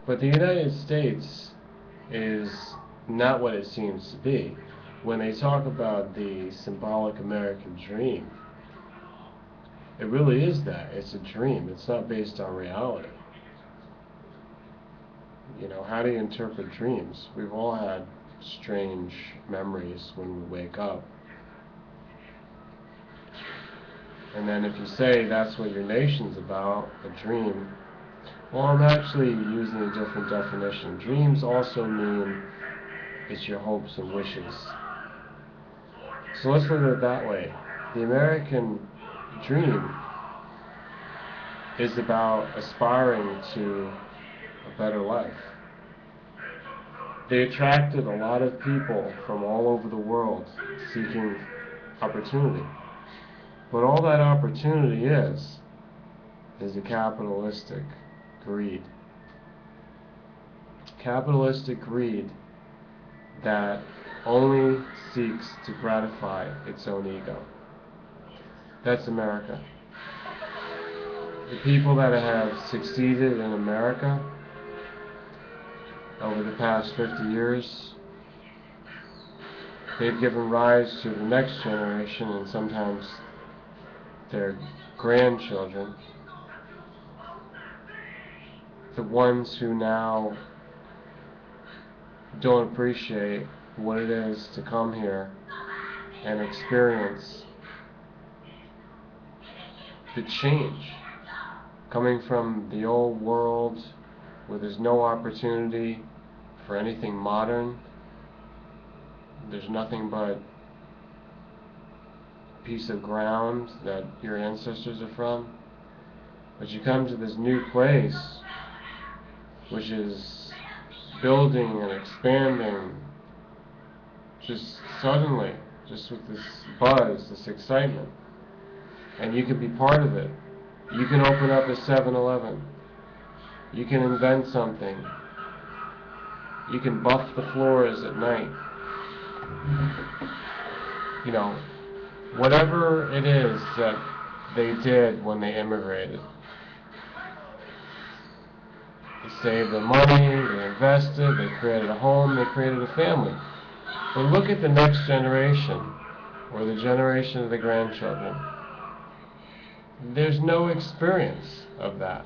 But the United States is not what it seems to be. When they talk about the symbolic American dream, it really is that. It's a dream. It's not based on reality. You know, how do you interpret dreams? We've all had strange memories when we wake up. And then if you say that's what your nation's about, a dream, well, I'm actually using a different definition. Dreams also mean it's your hopes and wishes. So let's look at it that way. The American dream is about aspiring to a better life. They attracted a lot of people from all over the world seeking opportunity. But all that opportunity is a capitalistic greed. Capitalistic greed that only seeks to gratify its own ego. That's America. The people that have succeeded in America over the past 50 years, they've given rise to the next generation and sometimes their grandchildren, the ones who now don't appreciate what it is to come here and experience the change coming from the old world where there's no opportunity for anything modern. There's nothing but a piece of ground that your ancestors are from. But you come to this new place which is building and expanding just suddenly, just with this buzz, this excitement. And you can be part of it. You can open up a 7-Eleven. You can invent something. You can buff the floors at night. You know, whatever it is that they did when they immigrated. They saved their money, they invested, they created a home, they created a family. But look at the next generation, or the generation of the grandchildren. There's no experience of that.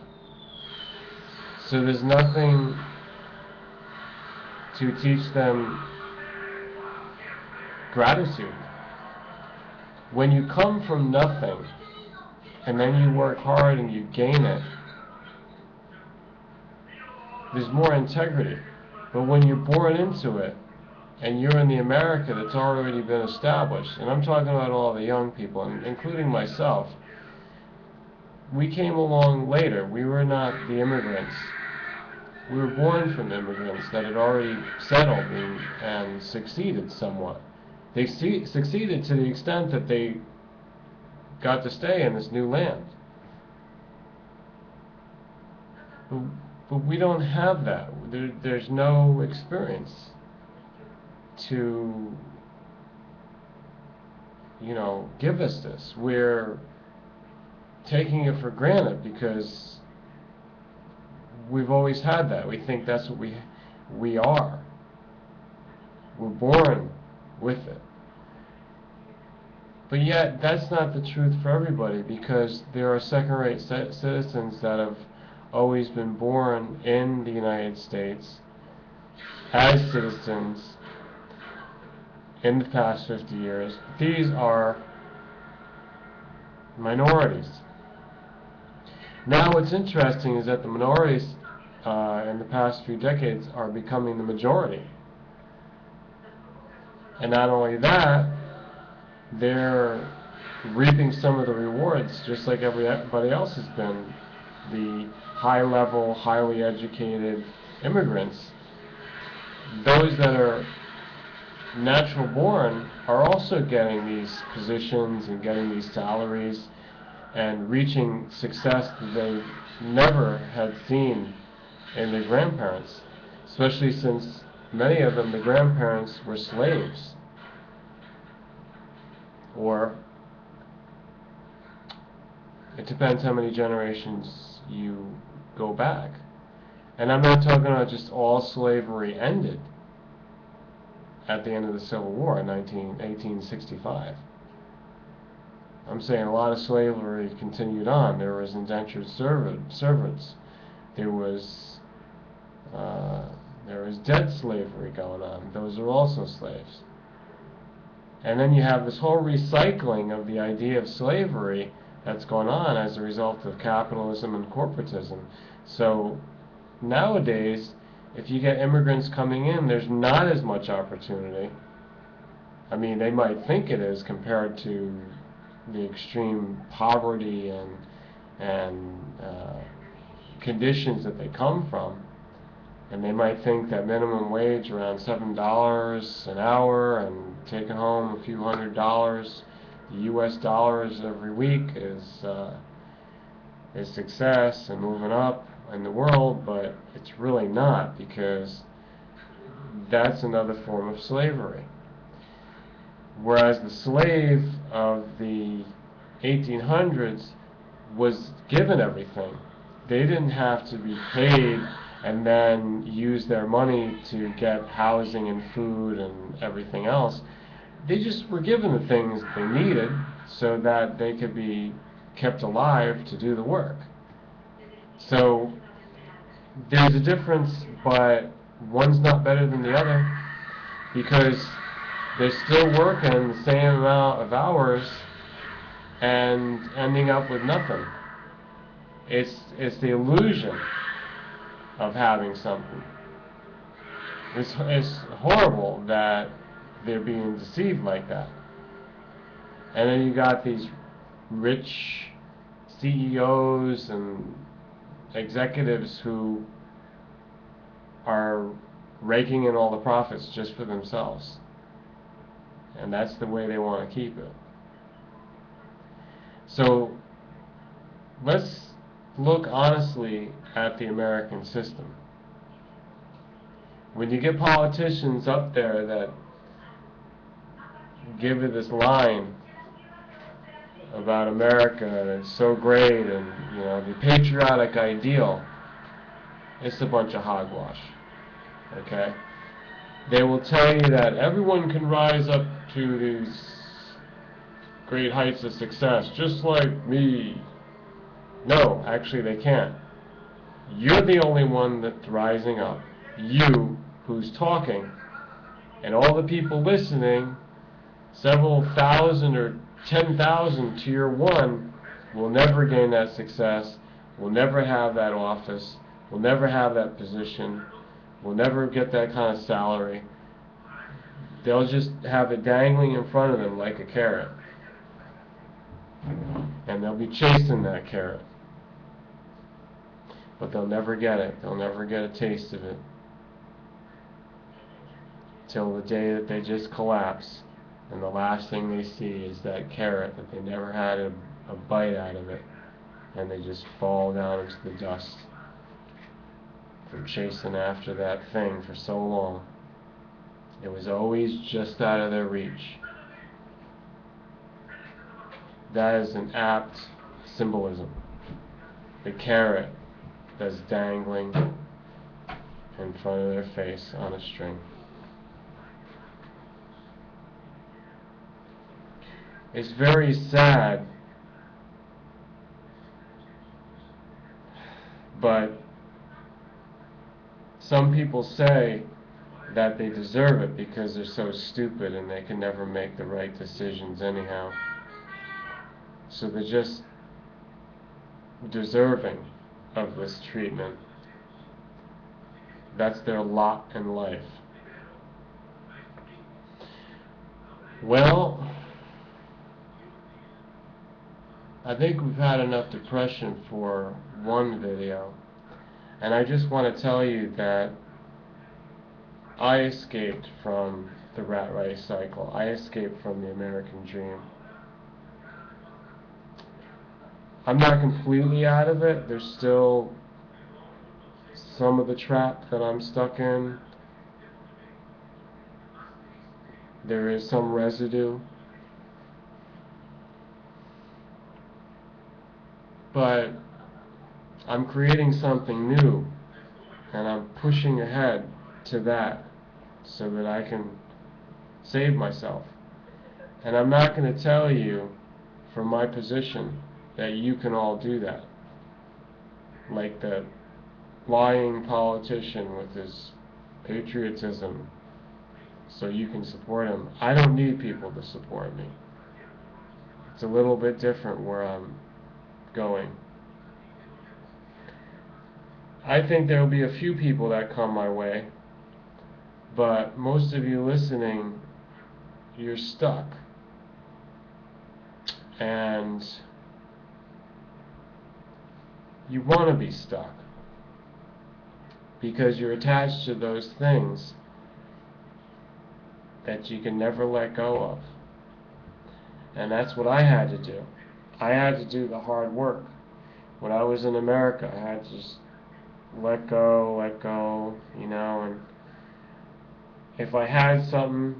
So there's nothing to teach them gratitude. When you come from nothing, and then you work hard and you gain it, there's more integrity. But when you're born into it, and you're in the America that's already been established, and I'm talking about all the young people, including myself, we came along later. We were not the immigrants. We were born from immigrants that had already settled and succeeded somewhat. They succeeded to the extent that they got to stay in this new land. But we don't have that. There's no experience to, give us this. We're taking it for granted because we've always had that. We think that's what we are. We're born with it. But yet, that's not the truth for everybody, because there are second-rate citizens that have always been born in the United States as citizens in the past 50 years. These are minorities. Now what's interesting is that the minorities in the past few decades are becoming the majority. And not only that, they're reaping some of the rewards just like everybody else has been. The high-level, highly educated immigrants, those that are natural born, are also getting these positions and getting these salaries and reaching success that they never had seen in their grandparents, especially since many of them, the grandparents, were slaves. Or it depends how many generations you go back. And I'm not talking about just all slavery ended at the end of the Civil War in 1865. I'm saying a lot of slavery continued on. There was indentured servants. There was debt slavery going on. Those are also slaves. And then you have this whole recycling of the idea of slavery that's going on as a result of capitalism and corporatism. So nowadays, if you get immigrants coming in, there's not as much opportunity. I mean, they might think it is compared to the extreme poverty and conditions that they come from. And they might think that minimum wage around $7 an hour and taking home a few $100 US dollars every week is success and moving up in the world, but it's really not, because that's another form of slavery. Whereas the slave of the 1800s was given everything. They didn't have to be paid and then use their money to get housing and food and everything else. They just were given the things they needed so that they could be kept alive to do the work. So there's a difference, but one's not better than the other, because they're still working the same amount of hours and ending up with nothing. It's the illusion of having something. It's horrible that they're being deceived like that. And then you got these rich CEOs and executives who are raking in all the profits just for themselves. And that's the way they want to keep it. So let's look honestly at the American system. When you get politicians up there that give it this line about America and it's so great and, you know, the patriotic ideal, it's a bunch of hogwash. Okay? They will tell you that everyone can rise up to these great heights of success, just like me. No, actually they can't. You're the only one that's rising up. You, who's talking. And all the people listening, several thousand or 10,000 to your one, will never gain that success, will never have that office, will never have that position, will never get that kind of salary. They'll just have it dangling in front of them like a carrot. And they'll be chasing that carrot. But they'll never get it. They'll never get a taste of it. Till the day that they just collapse. And the last thing they see is that carrot that they never had a bite out of it. And they just fall down into the dust from chasing after that thing for so long. It was always just out of their reach. That is an apt symbolism. The carrot that's dangling in front of their face on a string. It's very sad, but some people say that they deserve it because they're so stupid and they can never make the right decisions anyhow. So they're just deserving of this treatment. That's their lot in life. Well, I think we've had enough depression for one video. And I just want to tell you that I escaped from the rat race cycle. I escaped from the American dream. I'm not completely out of it. There's still some of the trap that I'm stuck in. There is some residue. But I'm creating something new and I'm pushing ahead to that so that I can save myself. And I'm not going to tell you from my position that you can all do that. Like the lying politician with his patriotism, so you can support him. I don't need people to support me. It's a little bit different where I'm going. I think there will be a few people that come my way, but most of you listening, you're stuck. And you want to be stuck because you're attached to those things that you can never let go of. And that's what I had to do. I had to do the hard work. When I was in America, I had to just let go, you know, and if I had something,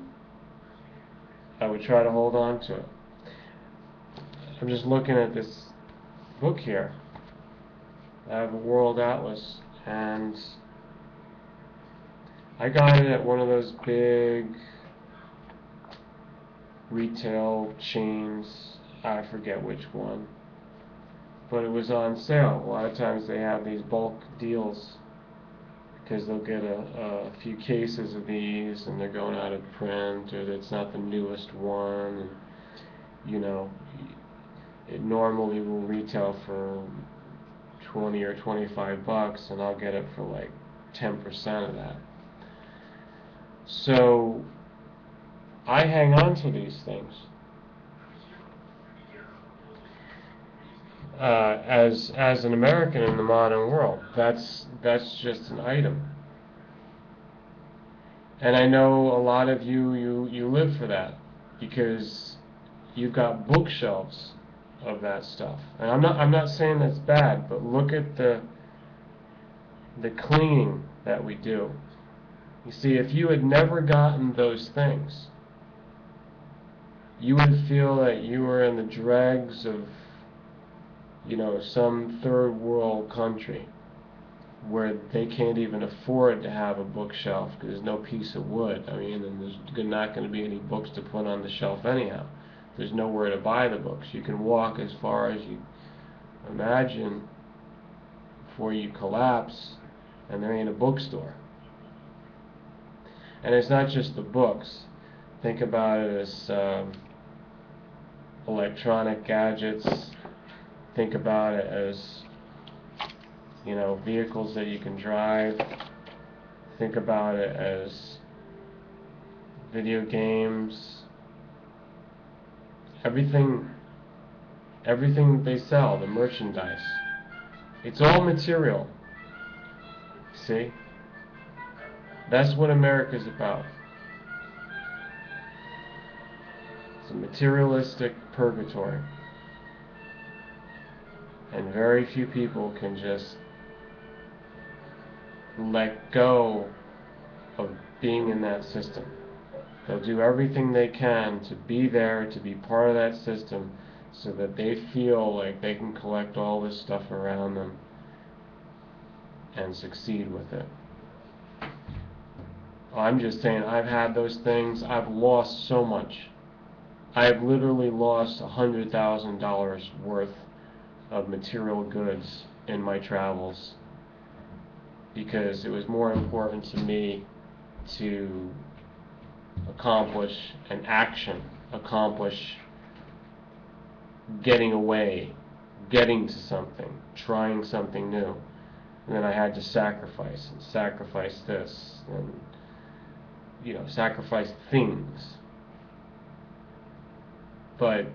I would try to hold on to it. I'm just looking at this book here. I have a world atlas, and I got it at one of those big retail chains. I forget which one, but it was on sale. A lot of times they have these bulk deals because they'll get a few cases of these and they're going out of print, or it's not the newest one, and you know, it normally will retail for 20 or 25 bucks, and I'll get it for like 10% of that. So I hang on to these things as an American in the modern world. That's just an item, and I know a lot of you live for that because you've got bookshelves of that stuff. And I'm not saying that's bad, but look at the cleaning that we do. You see, if you had never gotten those things, you would feel that you were in the dregs of, you know, some third world country where they can't even afford to have a bookshelf because there's no piece of wood. I mean, and there's not going to be any books to put on the shelf anyhow. There's nowhere to buy the books. You can walk as far as you imagine before you collapse, and there ain't a bookstore. And it's not just the books. Think about it as electronic gadgets. Think about it as, you know, vehicles that you can drive. Think about it as video games. Everything they sell, the merchandise, it's all material. See? That's what America's about. It's a materialistic purgatory. And very few people can just let go of being in that system. They'll do everything they can to be there, to be part of that system, so that they feel like they can collect all this stuff around them and succeed with it. I'm just saying, I've had those things. I've lost so much. I've literally lost $100,000 worth of material goods in my travels because it was more important to me to accomplish an action, accomplish getting away, getting to something, trying something new. And then I had to sacrifice this, and, you know, sacrifice things. But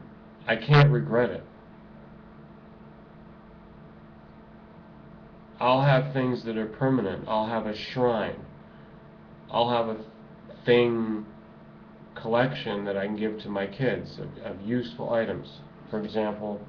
I can't regret it. I'll have things that are permanent. I'll have a shrine. I'll have a thing collection that I can give to my kids of useful items. For example,